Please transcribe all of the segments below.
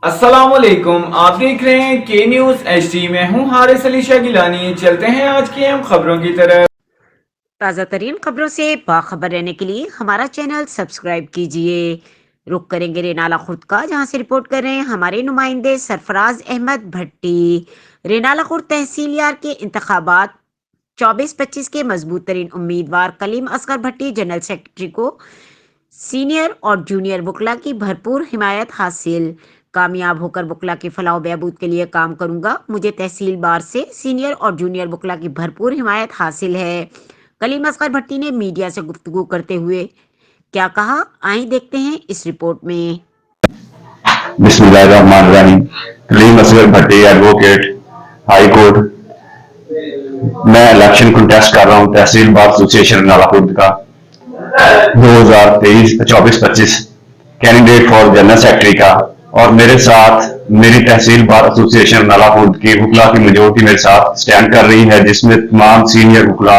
अस्सलामुअलैकुम, आप देख रहे हैं के न्यूज़ HD में हूँ हारिस अली शाह गिलानी। चलते हैं आज की अहम खबरों की तरफ। ताज़ा तरीन खबरों से बाखबर रहने के लिए हमारा चैनल सब्सक्राइब कीजिए। रुक करेंगे रेनाला खुर्द का, जहां से रिपोर्ट कर रहे हैं हमारे नुमाइंदे सरफराज अहमद भट्टी। रेनाला खुर्द तहसीलयार के इंतखाबात 24-25 के मजबूत तरीन उम्मीदवार कलीम असगर भट्टी जनरल सेक्रेटरी को सीनियर और जूनियर वकला की भरपूर हिमायत हासिल। कामयाब होकर वकला की फलाह बहबूद के लिए काम करूंगा। मुझे तहसील बार से सीनियर और जूनियर वकला की भरपूर हिमायत हासिल है। कलीम असगर भट्टी ने मीडिया से गुफ्तगू करते हुए क्या कहा, आइए देखते हैं इस रिपोर्ट में। बिस्मिल्लाहिर्रहमानिर्रहीम। कलीम असगर भट्टी, एडवोकेट, हाई कोर्ट। मैं इलेक्शन कंटेस्ट कर रहा हूँ तहसील बार एसोसिएशन नालाखुर्द का 2023-24-25 कैंडिडेट फॉर जनरल सेक्रेटरी का। और मेरे साथ मेरी तहसील बार एसोसिएशन नालाखुर्द की वकला की मेजोरिटी मेरे साथ स्टैंड कर रही है, जिसमें तमाम सीनियर वकला,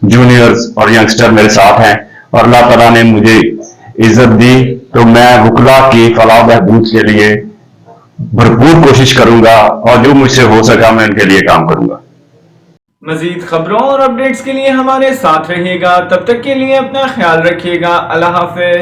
जूनियर्स और यंगस्टर मेरे साथ हैं। और अल्लाह ताला ने मुझे इज्जत दी तो मैं वकला की फलाह बहबूद के लिए भरपूर कोशिश करूंगा और जो मुझसे हो सका मैं उनके लिए काम करूंगा। मजीद खबरों और अपडेट्स के लिए हमारे साथ रहिएगा। तब तक के लिए अपना ख्याल रखिएगा। अल्लाह हाफिज।